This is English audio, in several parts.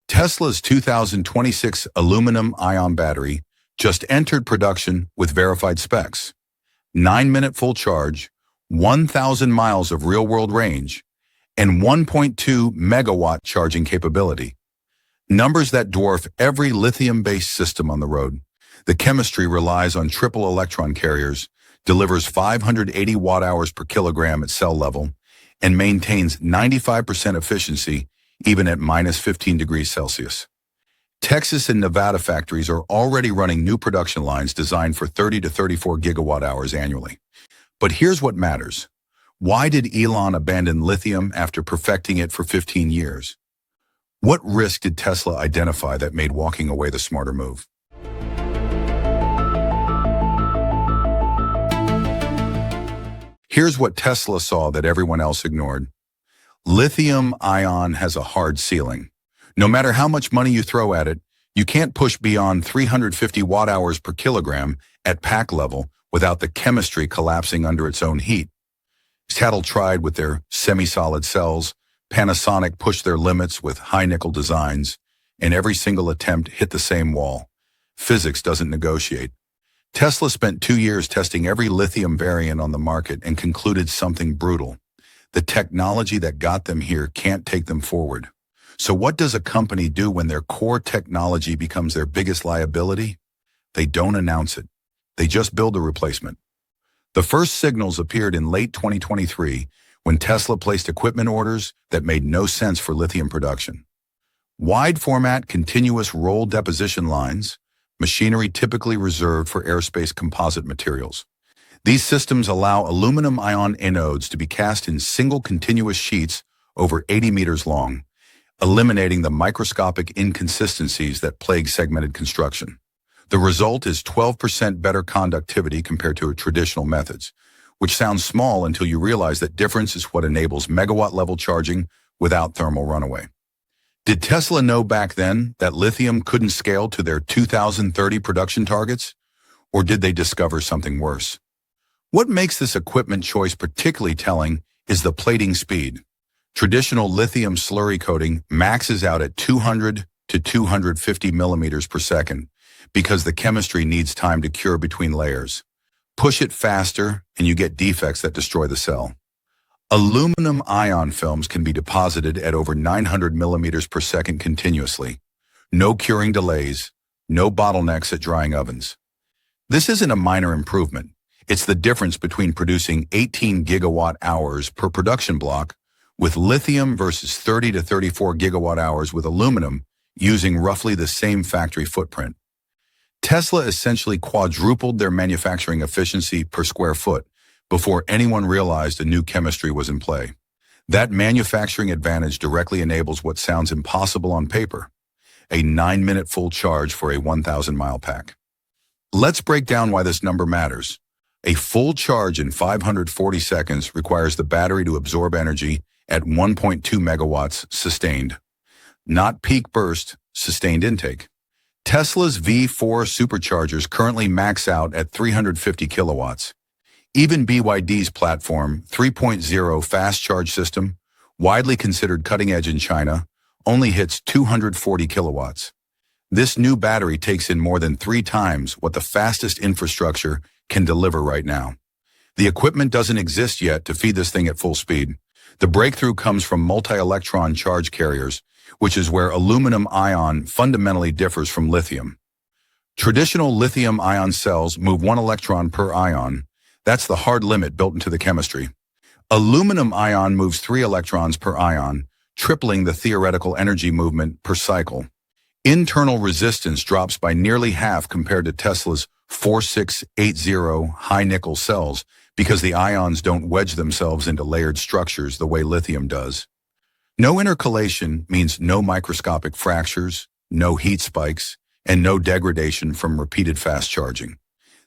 Tesla's 2026 aluminum-ion battery just entered production with verified specs. 9-minute full charge, 1,000 miles of real-world range, and 1.2 megawatt charging capability. Numbers that dwarf every lithium-based system on the road. The chemistry relies on triple electron carriers, delivers 580 watt-hours per kilogram at cell level, and maintains 95% efficiency even at minus 15 degrees Celsius. Texas and Nevada factories are already running new production lines designed for 30 to 34 gigawatt hours annually. But here's what matters. Why did Elon abandon lithium after perfecting it for 15 years? What risk did Tesla identify that made walking away the smarter move? Here's what Tesla saw that everyone else ignored. Lithium-ion has a hard ceiling. No matter how much money you throw at it, you can't push beyond 350 watt-hours per kilogram at pack level without the chemistry collapsing under its own heat. Cattle tried with their semi-solid cells, Panasonic pushed their limits with high-nickel designs, and every single attempt hit the same wall. Physics doesn't negotiate. Tesla spent 2 years testing every lithium variant on the market and concluded something brutal. The technology that got them here can't take them forward. So what does a company do when their core technology becomes their biggest liability? They don't announce it. They just build a replacement. The first signals appeared in late 2023 when Tesla placed equipment orders that made no sense for lithium production. Wide-format continuous roll deposition lines, machinery typically reserved for aerospace composite materials. These systems allow aluminum-ion anodes to be cast in single continuous sheets over 80 meters long, eliminating the microscopic inconsistencies that plague segmented construction. The result is 12% better conductivity compared to traditional methods, which sounds small until you realize that difference is what enables megawatt-level charging without thermal runaway. Did Tesla know back then that lithium couldn't scale to their 2030 production targets? Or did they discover something worse? What makes this equipment choice particularly telling is the plating speed. Traditional lithium slurry coating maxes out at 200 to 250 millimeters per second because the chemistry needs time to cure between layers. Push it faster and you get defects that destroy the cell. Aluminum-ion films can be deposited at over 900 millimeters per second continuously. No curing delays, no bottlenecks at drying ovens. This isn't a minor improvement. It's the difference between producing 18 gigawatt hours per production block with lithium versus 30 to 34 gigawatt hours with aluminum using roughly the same factory footprint. Tesla essentially quadrupled their manufacturing efficiency per square foot before anyone realized a new chemistry was in play. That manufacturing advantage directly enables what sounds impossible on paper, a 9-minute full charge for a 1,000-mile pack. Let's break down why this number matters. A full charge in 540 seconds requires the battery to absorb energy at 1.2 megawatts sustained, not peak burst, sustained intake. Tesla's V4 superchargers currently max out at 350 kilowatts. Even BYD's platform 3.0 fast charge system, widely considered cutting edge in China, only hits 240 kilowatts. This new battery takes in more than 3 times what the fastest infrastructure can deliver right now. The equipment doesn't exist yet to feed this thing at full speed. The breakthrough comes from multi-electron charge carriers, which is where aluminum-ion fundamentally differs from lithium. Traditional lithium-ion cells move 1 electron per ion. That's the hard limit built into the chemistry. Aluminum-ion moves 3 electrons per ion, tripling the theoretical energy movement per cycle. Internal resistance drops by nearly half compared to Tesla's 4680 high-nickel cells because the ions don't wedge themselves into layered structures the way lithium does. No intercalation means no microscopic fractures, no heat spikes, and no degradation from repeated fast charging.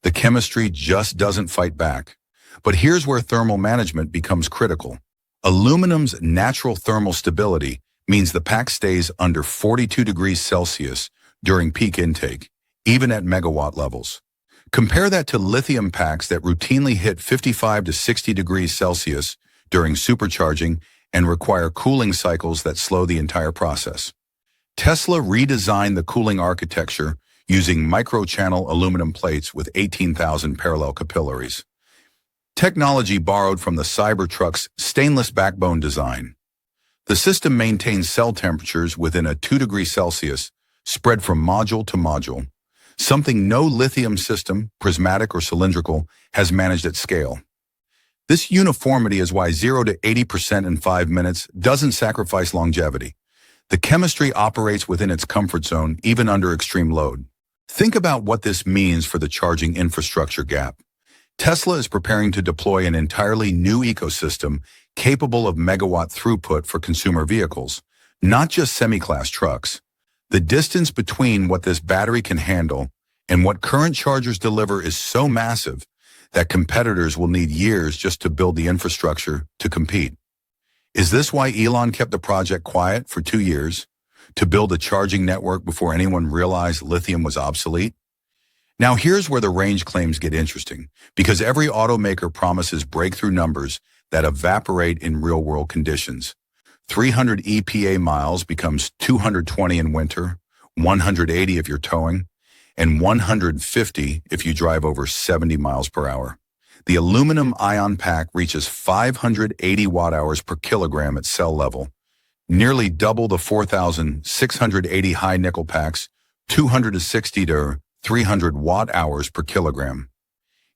The chemistry just doesn't fight back. But here's where thermal management becomes critical. Aluminum's natural thermal stability means the pack stays under 42 degrees Celsius during peak intake, even at megawatt levels. Compare that to lithium packs that routinely hit 55 to 60 degrees Celsius during supercharging and require cooling cycles that slow the entire process. Tesla redesigned the cooling architecture using microchannel aluminum plates with 18,000 parallel capillaries. Technology borrowed from the Cybertruck's stainless backbone design. The system maintains cell temperatures within a 2 degrees Celsius, spread from module to module, something no lithium system, prismatic or cylindrical, has managed at scale. This uniformity is why 0 to 80% in 5 minutes doesn't sacrifice longevity. The chemistry operates within its comfort zone, even under extreme load. Think about what this means for the charging infrastructure gap. Tesla is preparing to deploy an entirely new ecosystem capable of megawatt throughput for consumer vehicles, not just semi-class trucks. The distance between what this battery can handle and what current chargers deliver is so massive that competitors will need years just to build the infrastructure to compete. Is this why Elon kept the project quiet for 2 years? To build a charging network before anyone realized lithium was obsolete? Now here's where the range claims get interesting, because every automaker promises breakthrough numbers that evaporate in real-world conditions. 300 EPA miles becomes 220 in winter, 180 if you're towing, and 150 if you drive over 70 miles per hour. The aluminum ion pack reaches 580 watt-hours per kilogram at cell level, nearly double the 4,680 high nickel packs, 260 to 300 watt-hours per kilogram.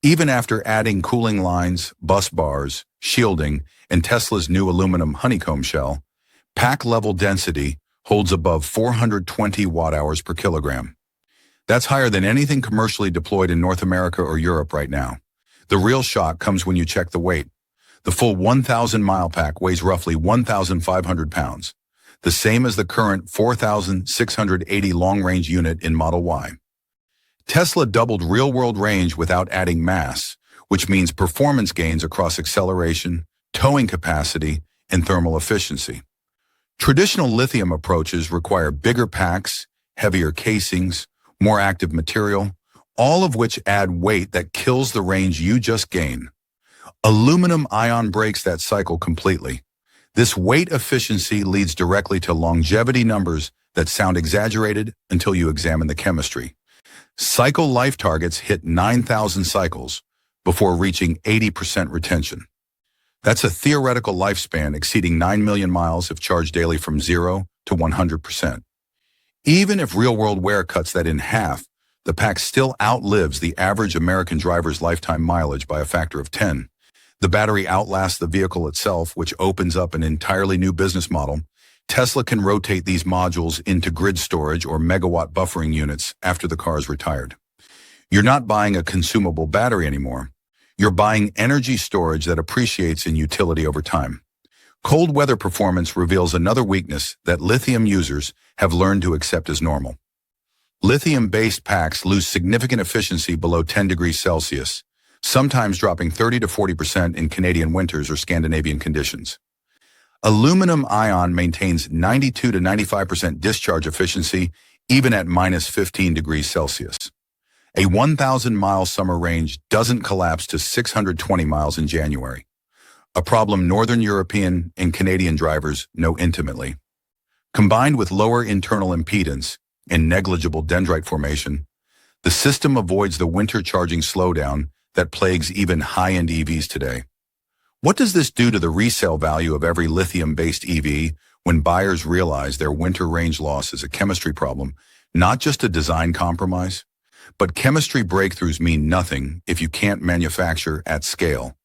Even after adding cooling lines, bus bars, shielding, and Tesla's new aluminum honeycomb shell, pack level density holds above 420 watt-hours per kilogram. That's higher than anything commercially deployed in North America or Europe right now. The real shock comes when you check the weight. The full 1,000-mile pack weighs roughly 1,500 pounds, the same as the current 4,680 long-range unit in Model Y. Tesla doubled real-world range without adding mass, which means performance gains across acceleration, towing capacity, and thermal efficiency. Traditional lithium approaches require bigger packs, heavier casings, more active material, all of which add weight that kills the range you just gained. Aluminum ion breaks that cycle completely. This weight efficiency leads directly to longevity numbers that sound exaggerated until you examine the chemistry. Cycle life targets hit 9,000 cycles before reaching 80% retention. That's a theoretical lifespan exceeding 9 million miles if charged daily from 0 to 100%. Even if real-world wear cuts that in half, the pack still outlives the average American driver's lifetime mileage by a factor of 10. The battery outlasts the vehicle itself, which opens up an entirely new business model. Tesla can rotate these modules into grid storage or megawatt buffering units after the car is retired. You're not buying a consumable battery anymore. You're buying energy storage that appreciates in utility over time. Cold weather performance reveals another weakness that lithium users have learned to accept as normal. Lithium-based packs lose significant efficiency below 10 degrees Celsius, sometimes dropping 30 to 40% in Canadian winters or Scandinavian conditions. Aluminum ion maintains 92 to 95% discharge efficiency even at minus 15 degrees Celsius. A 1,000-mile summer range doesn't collapse to 620 miles in January, a problem Northern European and Canadian drivers know intimately. Combined with lower internal impedance and negligible dendrite formation, the system avoids the winter charging slowdown that plagues even high-end EVs today. What does this do to the resale value of every lithium-based EV when buyers realize their winter range loss is a chemistry problem, not just a design compromise? But chemistry breakthroughs mean nothing if you can't manufacture at scale,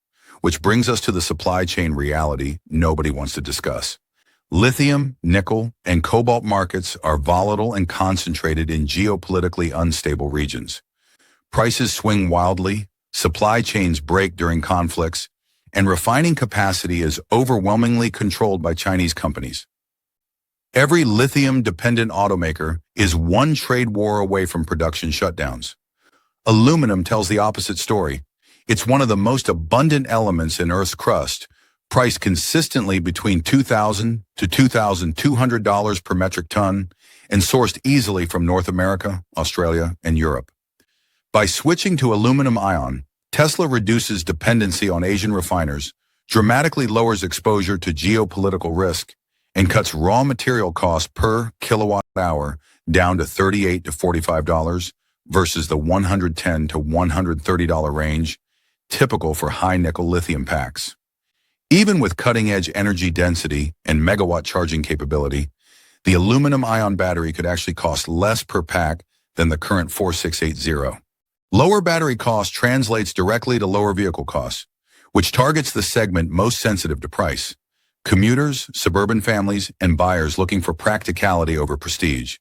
which brings us to the supply chain reality nobody wants to discuss. Lithium, nickel, and cobalt markets are volatile and concentrated in geopolitically unstable regions. Prices swing wildly, supply chains break during conflicts, and refining capacity is overwhelmingly controlled by Chinese companies. Every lithium-dependent automaker is one trade war away from production shutdowns. Aluminum tells the opposite story. It's one of the most abundant elements in Earth's crust, priced consistently between $2,000 to $2,200 per metric ton, and sourced easily from North America, Australia, and Europe. By switching to aluminum ion, Tesla reduces dependency on Asian refiners, dramatically lowers exposure to geopolitical risk, and cuts raw material costs per kilowatt hour down to $38 to $45 versus the $110 to $130 range, typical for high-nickel lithium packs. Even with cutting-edge energy density and megawatt charging capability, the aluminum-ion battery could actually cost less per pack than the current 4680. Lower battery cost translates directly to lower vehicle costs, which targets the segment most sensitive to price: commuters, suburban families, and buyers looking for practicality over prestige.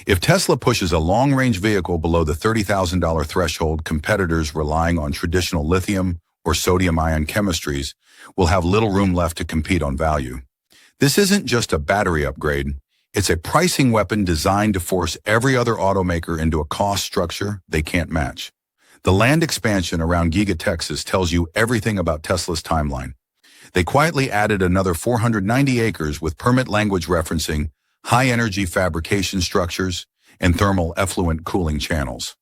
If Tesla pushes a long-range vehicle below the $30,000 threshold, competitors relying on traditional lithium or sodium-ion chemistries will have little room left to compete on value. This isn't just a battery upgrade. It's a pricing weapon designed to force every other automaker into a cost structure they can't match. The land expansion around Giga Texas tells you everything about Tesla's timeline. They quietly added another 490 acres with permit language referencing high-energy fabrication structures and thermal effluent cooling channels.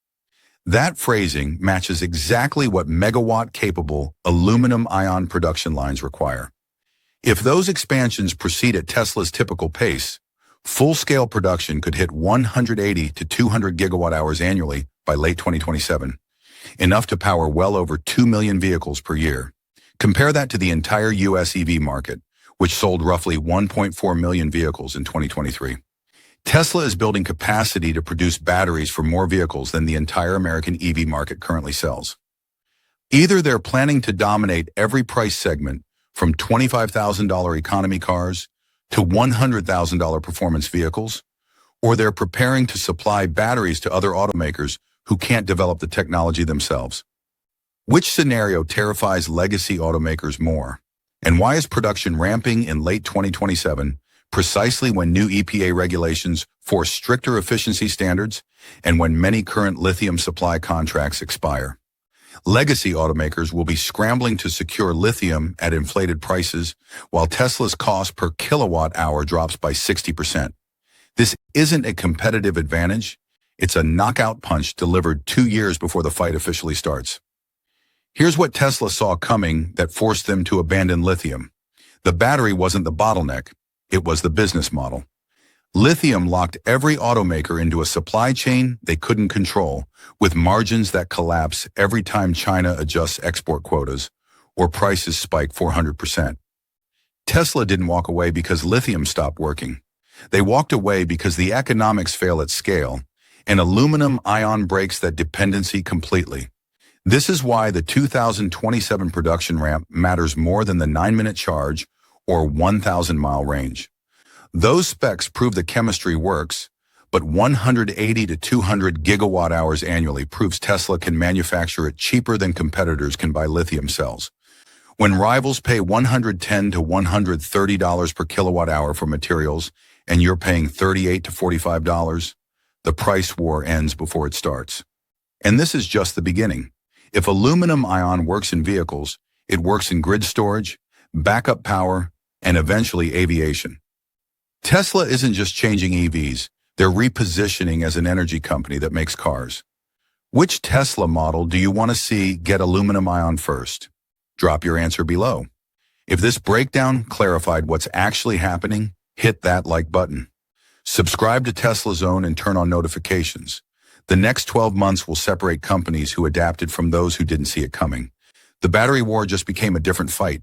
That phrasing matches exactly what megawatt-capable aluminum-ion production lines require. If those expansions proceed at Tesla's typical pace, full-scale production could hit 180 to 200 gigawatt-hours annually by late 2027, enough to power well over 2 million vehicles per year. Compare that to the entire U.S. EV market, which sold roughly 1.4 million vehicles in 2023. Tesla is building capacity to produce batteries for more vehicles than the entire American EV market currently sells. Either they're planning to dominate every price segment from $25,000 economy cars to $100,000 performance vehicles, or they're preparing to supply batteries to other automakers who can't develop the technology themselves. Which scenario terrifies legacy automakers more? And why is production ramping in late 2027, precisely when new EPA regulations force stricter efficiency standards and when many current lithium supply contracts expire? Legacy automakers will be scrambling to secure lithium at inflated prices, while Tesla's cost per kilowatt hour drops by 60%. This isn't a competitive advantage. It's a knockout punch delivered 2 years before the fight officially starts. Here's what Tesla saw coming that forced them to abandon lithium. The battery wasn't the bottleneck. It was the business model. Lithium locked every automaker into a supply chain they couldn't control, with margins that collapse every time China adjusts export quotas or prices spike 400%. Tesla didn't walk away because lithium stopped working. They walked away because the economics fail at scale, and aluminum-ion breaks that dependency completely. This is why the 2027 production ramp matters more than the 9-minute charge or 1,000-mile range. Those specs prove the chemistry works, but 180 to 200 gigawatt hours annually proves Tesla can manufacture it cheaper than competitors can buy lithium cells. When rivals pay $110 to $130 per kilowatt hour for materials and you're paying $38 to $45, the price war ends before it starts. And this is just the beginning. If aluminum-ion works in vehicles, it works in grid storage, backup power, and eventually aviation. Tesla isn't just changing EVs, they're repositioning as an energy company that makes cars. Which Tesla model do you want to see get aluminum-ion first? Drop your answer below. If this breakdown clarified what's actually happening, hit that like button. Subscribe to Tesla Zone and turn on notifications. The next 12 months will separate companies who adapted from those who didn't see it coming. The battery war just became a different fight,